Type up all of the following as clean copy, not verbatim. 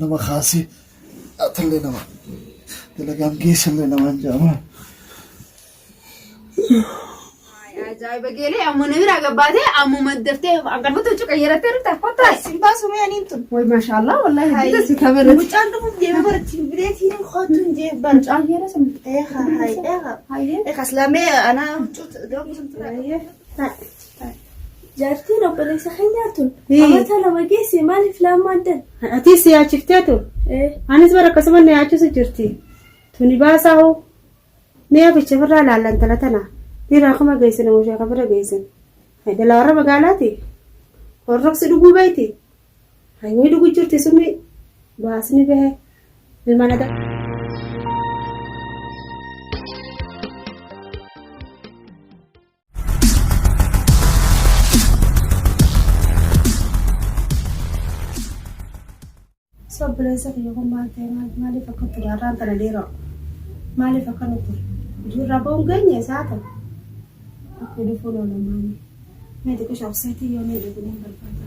nama khaasee atallee nama dalagaan geessallee namaan jedhama. Ajaa'iba geelee amma namni ragabaatee amma maddaftee angalfatu cuqa yeratee jirta kottaa. Simbaa sumee aniin tun. Way maashaallah wallahi hidda si kabirati. Mucaan dhufuuf deemee baratiin bireetiin kootuun jee bar. Mucaan yeera sun. Kaslamee anaa huccuut doomu sun ture. Jaartiin obboleessa keenyaa tun amata lama geesse maaliif laammaaddan? Ati siyaachiftee tun. Anis bara akkasuma na yaachisu jirti. Tuni baasaa hoo. Mee aficha firraa laallan tala tana. Dhiiraa kuma geessan oomishaa kan bira geessan. Dala warra magaalaati. Horrooksi dhuguu bayti. Hayyuu dhuguu jirti summi baasni bahe ilma nada. Sobboleessa kiyya kun maal ta'e maaliif akka ture har'aan tana dheeraa maaliif akka nuti jirra boon geenye isaa ta'u. Aku di follow namanya. Nanti aku shop set yo ni dulu ni berpada.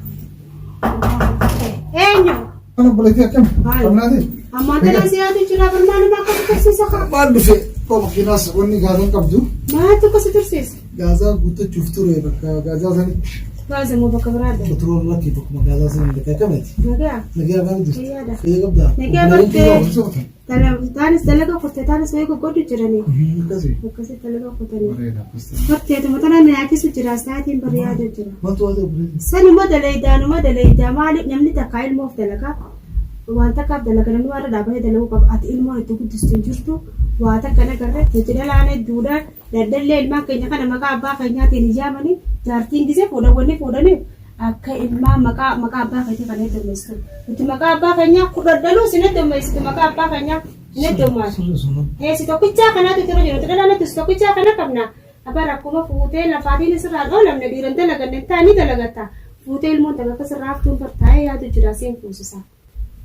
Enyo. Mana boleh dia kan? Pernah ni? Amata na siya tu cila bermana nak aku tersis aku. Malu sih. Kalau kinas wani gazan kabdu. Mana tu aku tersis? Gaza buta cuftur ya baka gaza sani. Gaza mau baka berada. Betul lagi baka gaza sani dekat kan itu. Naga. Naga kan itu. Iya dah. Iya kabda. Naga berarti. Tanis talaga kurte tanis saya kau kodu cerani. Kasih. Kasih talaga kurtani. Mereka pasti. Kurte tu mata na aku suci rasa tim beriada cerah. Bantu aja boleh. Sani madalai dah malik nyamni tak kail mau talaga. Wanta kap dalaga nanu ada dapat dalaga kap at ilmu itu kudu stinjur tu. Wanta kana karre jadi lane duda dadal ilmu kenya kana maka abba kenya tini jamani jartin dise foda ni. Akka ilma maka abba kanya kana domestic. Itu maka abba kanya kudadalu sini domestic maka abba kanya ne domas. Si tokicha kana tu tiro jero tadala tu tokicha kana kamna. Apa rakuma fute la fatini sirral olam ne dirante laga ne tani dalagata. Fute ilmu daga kasraf tu pertai ya tu jurasin fususa.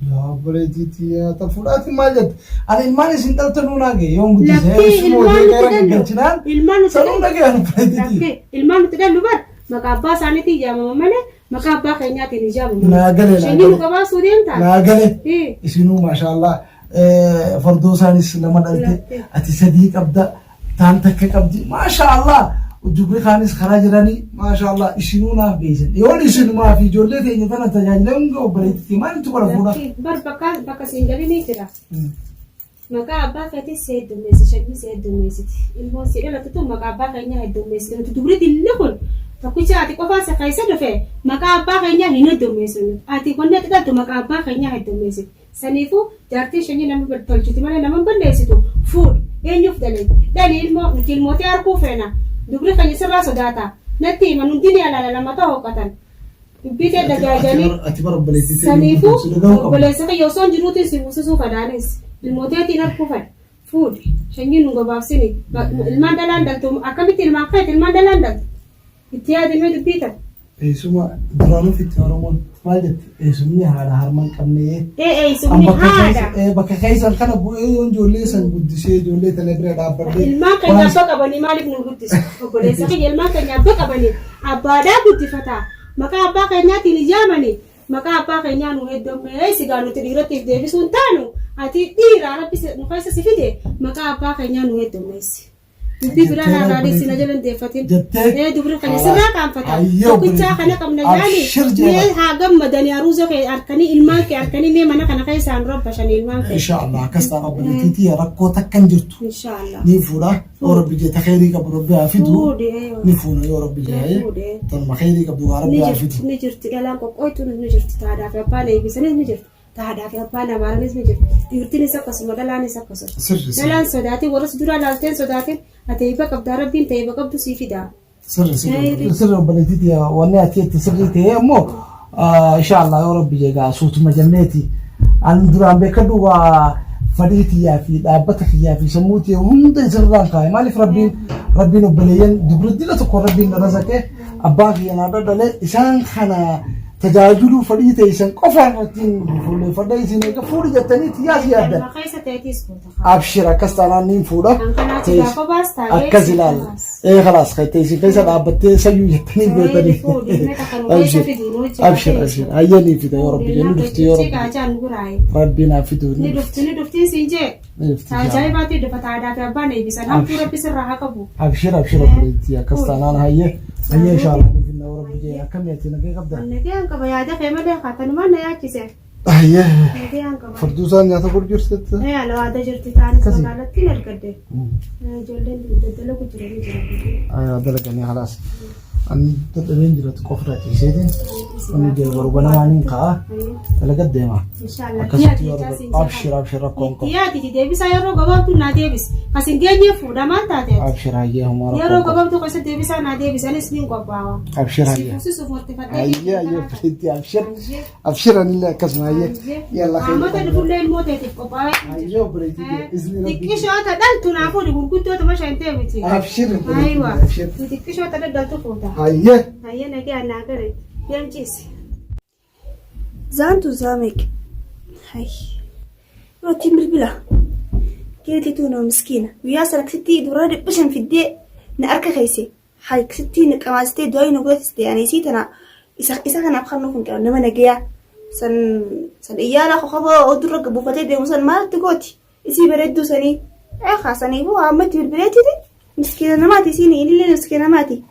Ya boleh dia terfulat majet. Ada ilmu sih tak tahu lagi. Yang buat saya ilmu selalu lagi anu boleh ilmu tidak luar. Maka abba sani ti jama mana maka abba kanya ti jama mana. Nagale. Sini muka bas sudin ta. Nagale. Isinu masyaallah fardosanis lama dalte ati sadiq abda tantak abdi masyaallah ujugri khanis kharajrani masyaallah isinu na bezen. Yon isinu ma fi jolle te nyata tajajlam go baliti man tu bara fuda. Bar baka singali ni tira. Maka abba kati said domestic shagi said domestic. Ilmo sira la tu maka abba kanya had domestic. Tu dubri dilakul. Takucha ati ko fa sa kaisa do fe maka abba kanya hino domestic. Ati konde tada tu maka abba kanya had domestic. Sanifu jarti shagi namu bertolchuti mana namu bandesi tu food enyuf dali ilmo ti arku fena dubri kanya sira sodata nati manundini ala mata hokatan bite dagajani ati bara baliti sanifu bolesa ka yoson jiruti simusu fadanis ilmo ti ati arku fa food shagi nungo bafsini ilmandalan dal tu akamiti ilmandalan dal itiyadi me dubita Semua drone fit orang majet. Semua ada harman kami. Semua ada. Pakai kaisar kan abu yang jualan san budisi jualan telegram dapat. Ilma kanya apa kabani malik nunggutis. Boleh sakit ilma kanya apa kabani. Abada buti fata. Maka apa kanya tini jamani. Maka apa kanya nunggu dome. Sigano tirirat devi suntanu. Ati tira napis nukaisa sifide. Maka apa kanya nunggu dome. Dubbi bira na radi sina jalan defatin. Dubri kanya sirra kan fata. Tokicha kana kamna jani. Me hagam madani aruzo ke arkani ilman ke arkani me mana kana kai san rob bashan ilman ke. Inshallah kasta rabbana titi rakko takkan jirtu. Inshallah. Ni fura o rabbi je takhairi ka rabbi afidu. Ni funa yo rabbi je. Tan ma khairi ka rabbi afidu. Ni jirti galan ko koitu ni jirti tada fa pa ne bisane ni jirti. Tada fa pa na maranis ni jirti. Dirtini sakkas madalani sakkas. Dalan sodati waras dura lalten sodati. Ataiba kabda rabbin taiba kabdu sifida. Sir baliti ya wani ati sirri te mo inshallah ya rabbi jega sutu majannati an duran be kadu wa faditi ya fi dabata ya fi samuti hunda sirran kai malif rabbin baliyan dubru dilatu ko rabbin razake abagi ana dadale isan khana تجاجلوا فريتة يسن قفا فول فدا يسن كفول جتني تياس يادا أبشر كستانا نين فولا أكزلال إيه خلاص خيتي يسن كيسا دابتي سيو جتني بيتني أبشر أبشر أبشر أيني في يا رب ندفتي يا رب ربنا في دون ندفتي سينجي تاجاي باتي دفتا عدا باني بس أنا بورا بسر راها كبو أبشر أبشر فريتي كستانا هاي إن شاء الله نفينا ورب جي كم يأتينا كي قبضة نكيان كبيادة خيمة خاتن ما نيا كيسه أيه نكيان كبا فردوسان يا تقول جرست هي لو هذا جرتي ثاني سؤالات كنا الكده جولدن بدلوا كتير أيه هذا لكني خلاص أن تدرين جرت كفرة تيجين أن يجي بربنا مانين كا تلقى ديما إن شاء الله أبشر أبشر كونكو يا تيجي ديبس أيرو قبض تو ناديبس كاسين جاني فودا ما تاتي أبشر هاي هم يرو قبض تو كاسين ديبس أنا ناديبس أنا سنين قبضة أبشر هاي أيه أيه فريتي أبشر أبشر أن الله كسمة هاي يلا خير ما تدخل لين موت تقبض أيه بريتي إذن ربي تكشوا تدل تنافون يقول كنت تمشي أنت بتي أبشر أيوة أبشر تكشوا تدل تفودا هاي هاي نجي أنا كده يوم جيسي زانتو زامك هاي روتي بالبلا كيرتي تونا مسكينة ويا سلك ستي دورة بشم في الدي نأرك خيسي هاي ستي نكماستي دوي نقول ستي يعني سيتنا إسا كان أبخر نفهم كأنه نما نجيا سن إيالا خبا أدرك بوفتي دي مثلا ما تقولي إسي بردو سني خاصني هو عمتي بالبلاتي دي مسكينة نماتي سيني إلي مسكينة ماتي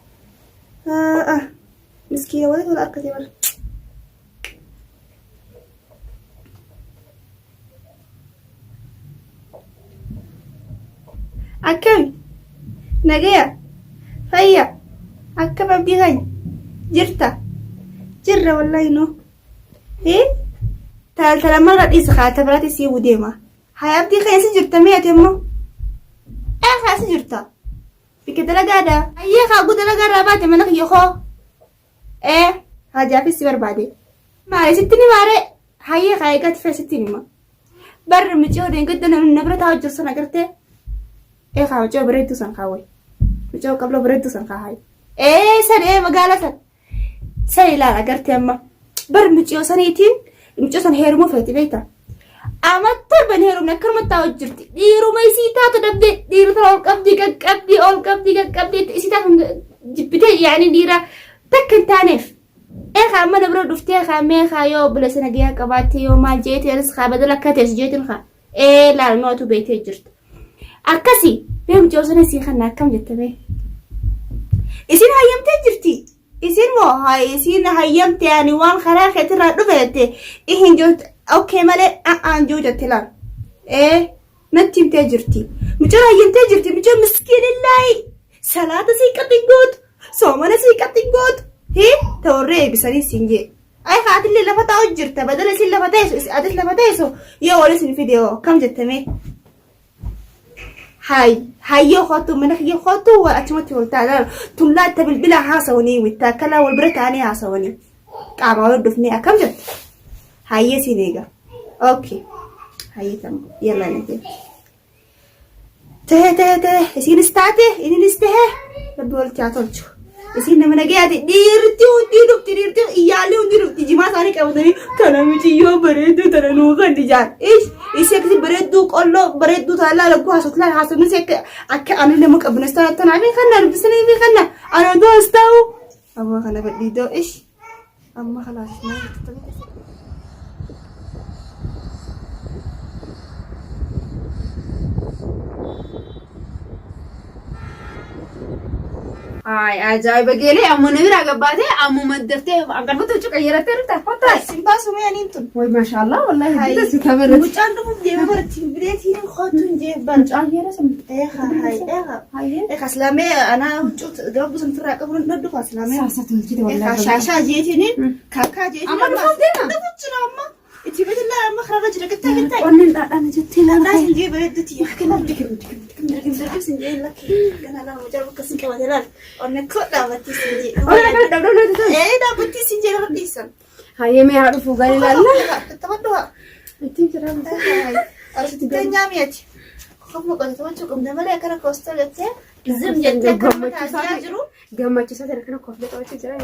مسكينة ولا أركتي ولا أكمل نجيا فيا أكمل بيغني جرة والله إنه إيه تال مرة إسخاء تبراتي سيبو ديما هاي أبدي خيسي جرتا مية تمو خيسي جرتا بكده لقادا أيه خاقود لقادا باتي منك يخو هاجا في السبر بعدين ماري ستيني ماري هاي خايقات في ستيني ما بر مجيو دين قدنا من نقرة هاو جرسنا قرتي خاو جو بريدو سان خاوي جو قبل بريدو سان خاهاي سن مقالة سن لا قرتي أما بر مجيو سنيتين مجيو سن هيرمو فيتي بيتا أما تربن هيرو منكر متاو جرتي ديرو ما يسيتا تدبدي ديرو ترى أول قبدي يسيتا جبتي يعني ديرا تكن تانيف خا ما نبرو دفتي خا مي خا يو بلا سنجيا كباتي يو مال جيتي رس خا بدل كاتس جيتن خا لا نوتو بيتي جرت أكسي بهم جوزنا سيخنا كم جتبه إسين هيم تجرتي إسين مو هاي إسين هيم تاني وان خلاص كتير رفعتي إهين جوت أوكي ماله أن جوجت تلان نتيم تجرتي مجرد هيم تجرتي مجرد مسكين الله صلاة سيكتين جود صومنا سيكتين جود هي توري بسني سينجي أي خاطر اللي لفتا أجرته بدل سين لفتايسو أدت لفتايسو يا ولس الفيديو كم جتمه هاي يخطو منك يخطو وأتمتي والتعالى تلا تبل بلا حاسوني والتاكلا والبريتاني حاسوني قاما ودفني أكم جت هاي سينيجا أوكي هاي تمام يلا نجي ته يسين استعته إني نسته بدول تعطلشوا يسين من جاي ديرتي إيالي وديرتي جماعة ثاني كابدني تنا مجيو بريدو تنا نوغا ديجان إيش يكسي بريدو كله بريدو تلا لقوا حصل لا حصل مسك أنا اللي مك أبنستان تنا عمين خلنا بسني في خلنا أنا دو استاو أما خلنا بديدو إيش أما خلاص ما هاي أجاي بقولي أمو نبي رقباتي أمو مدرتي أقرب توجك أيرة ترتا فترة سيمباسو ما نيمتون وي ما شاء الله والله هاي هديت سكبرت وجاندو ديما برتي بديتي خاطون جيب بنج أيرة سم هاي خسلامي أنا وجوت قبل سنفرق قبل ندو خسلامي ساسة تلجي والله شاشة جيتيني كاكا جيتيني أما نفضينا دفتنا أما إنتي بدل لا أما خرج ركتها أنا جتي لا لا سنجي بدتي كم سنجي لك أنا لا مجرد كسر كمان أنا كذا بتي سنجي لا بتي سنجي لا بديسن هاي ما يعرفوا قال لا تبدوها أنتي ترى هاي أرسل تنجاميتي خبوا قد تمشوا قم دملي كنا كوستلتة زم جتة كم تاجروا gammachiisa sana kana koflee qabachuu jira.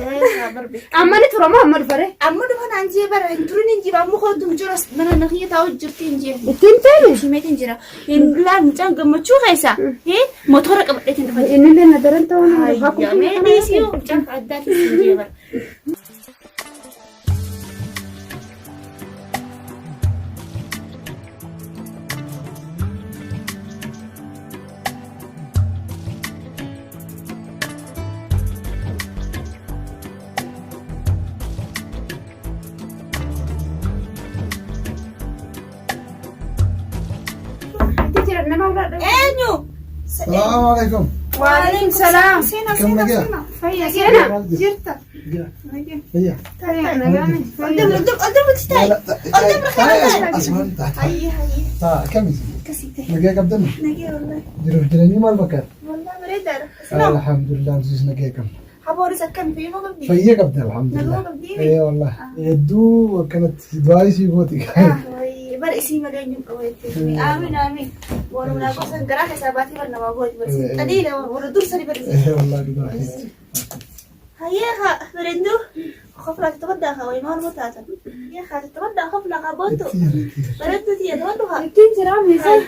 barbe. Amma ni turama amma dhufare. Amma dhufan anjii bara turin injiba amma koodum jiras mana nakiya taa'u jirti injii. Ittiin taane. Shimeet injira. Laan mucaan gammachuu keessa. Motora qabadheetiin dhufan. Inni illee na daran ta'uu na Hayya meedhiisii mucaan addaatti injii bara. Eenyu? Salaamu alaikum. Waalaikum salaam. Seenaa Kam seenaa nagaa? seenaa. Fayyaa seenaa. Jirta. Fayya. Fayyaa nagaame. Oddoo bulchitaay. Asmaan taate. Hayyi hayyi. Taa akkamis? Akkasitti. Nagaa qabdanna? Nagee wallahi. Jiruuf jireenyi maal fakkaata? Wallahi bareedaadha. Alhamdulillah siis nagaa qabna. Habooris akkam fayyuma qabdi. Fayya qabda alhamdulillah. Naguma qabdi. Wallah. Hedduu akkanatti du'aa isii gooti. Bara isii malee hin qabeetti. Aamin aamin. Walumaa gosa garaa keessaa baatee bara namaa gooti bara. Adiila warra dursani bara. Wallah dhugaa. Hayyee haa bareeddu. Qofla tatabaddaa haa wayi maal mutaata. Yaa haa tatabaddaa qofla haa boontu. Bareeddu tiya tawaddu haa. Ittiin jira miisaan.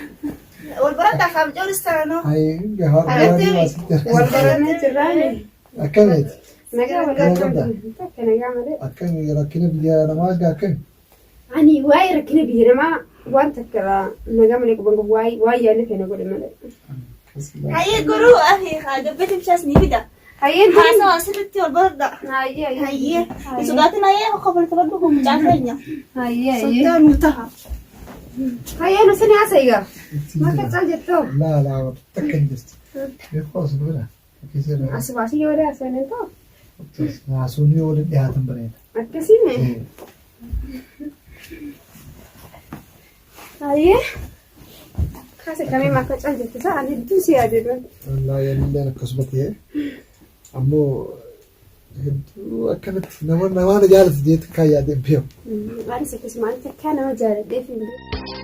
Wal baraddaa haa mijoolis taanoo. Hayi gahaa gahaa maasitti. Wal barannee jirraani. Akkamitti? Nagaa wal takka nagaa malee. Akkami rakkina biyya namaa gaa akkami? Ani waa'ee rakkina biyya namaa waan takka nagaa malee quban qabu waa'ee yaadne feena godhe malee. Hayyee goruu afi haa gabbate bishaas ni fida. Hayyeen Haasawa asirratti wal baraddaa. hayyee Hayyee. Isugaatiin hayyee qofla tatabaddu kun mucaan keenya. hayyee Sottaa nu taha. hayyee nu sini haasa egaa. Maka caal jettoo. Laa laa takka hin jirti. Beekoo as bira. As baasii yoo dhaasa hin ta'u. Naasonni waliin dhiyaatan bareeda. Akkasiin. Hayyee. Kaasa kamee maka caal jettisaa ani hedduu si yaadadha. Wallaahi illee akkasuma ta'e ammoo hedduu akkanatti nama na jaalatu jeetu kan yaadeen beeku. Anis akkasuma ani takkaa nama jaaladheef hin beeku.